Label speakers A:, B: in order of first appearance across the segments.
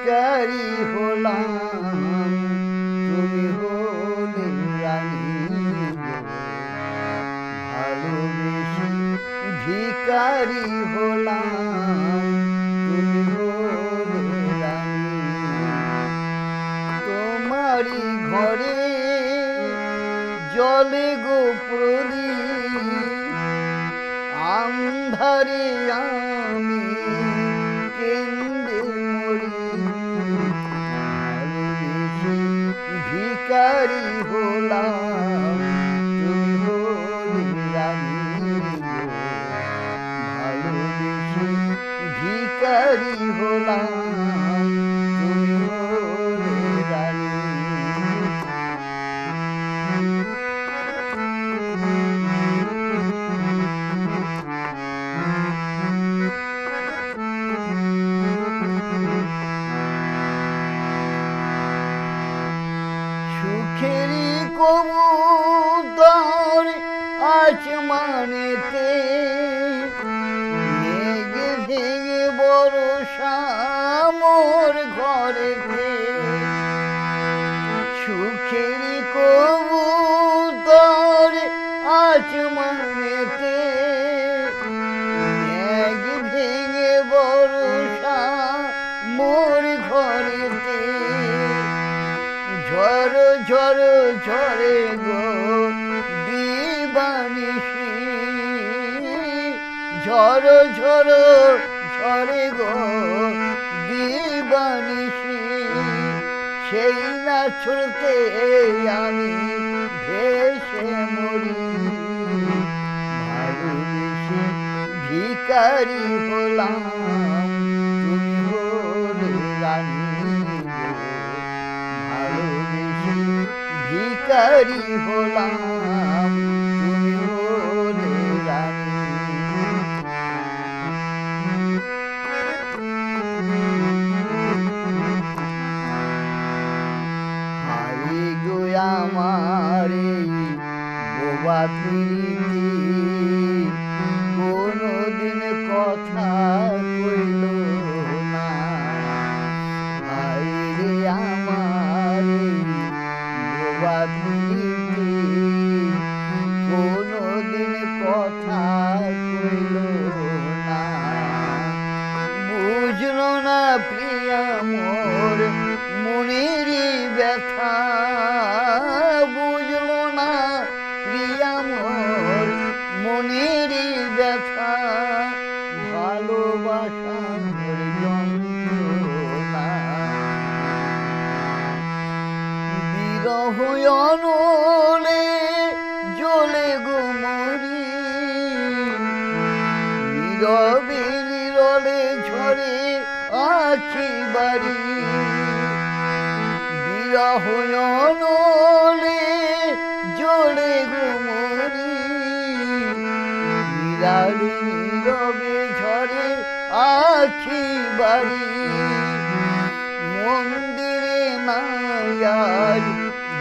A: ভিখারি হলাম, তুমি হলে রানী গো। ভালোবেসে ভিখারি হলাম, তুমি হলে রানী। তোমারই ঘরে জলে গো প্রদীপ, আন্ধারে আমি কেন্দে মরি। ভালোবেসে ভিখারি হলাম, তুমি হলে রানী গো। ভালোবেসে ভিখারি হলাম, তুমি হলে রানী। সুখেরই কবুতর আসমানেতে, ভেঙে ভেঙে বর্ষা মোর ঘরেতে। সুখেরই কবুতর আসমানেতে, ভেঙে ভেঙে বর্ষা মোর ঘরেতে। ঝড় ঝড় ঝরে গো দিবানিশি, ঝড় ঝড় ঝরে গো দিবানিশি। সেই না ছুটতে আমি ভেসে মরি। ভালোবেসে ভিখারি হলাম, তুমি হলে রানী গো। ভালোবেসে ভিখারি হলাম, তুমি হলে রানী। হাই গো আমার এই বোবা প্রীতি, কোনদিন কথা কইল না। হাই রে আমার এই বোবা প্রীতি, কোনদিন কথা কইল না। বুঝলো না প্রিয়া মোর মনেরই ব্যথা, বুঝলো না প্রিয়া মোর মনেরই ব্যথা। ভালোবাসার যন্ত্রণা, বিরহ অনলে জ্বলে গো মরি। নীরবে নীরবে ঝরে আখি বাড়ি, বিরহ অনলে জ্বলে গো মরি। নীরবে নীরবে ঝরে আখি বাড়ি। মন্দিরে নাই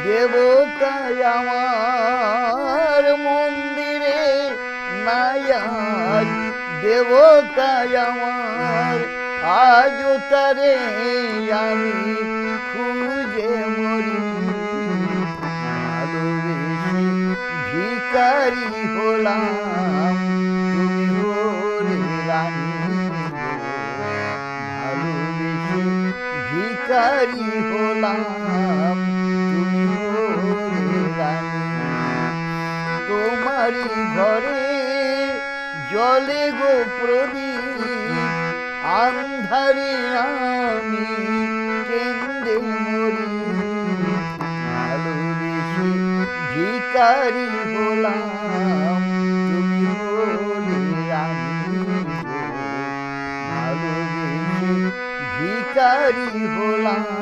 A: দেবতায় আমার, মন্দিরে নাই দেবতায় আমার। আজও তারে আমি খুঁজে মরি। ভালোবেসে ভিখারি হলাম, তুমি হলে রানী গো। ভালোবেসে ভিখারি হলাম, তুমি হলে রানী। তোমারই ঘরে জলে গো প্রদীপ, আন্ধারে আমি কেন্দে মরি। ভালোবেসে ভিখারি হলাম, তুমি হলে রানী গো। ভালোবেসে ভিখারি হলাম,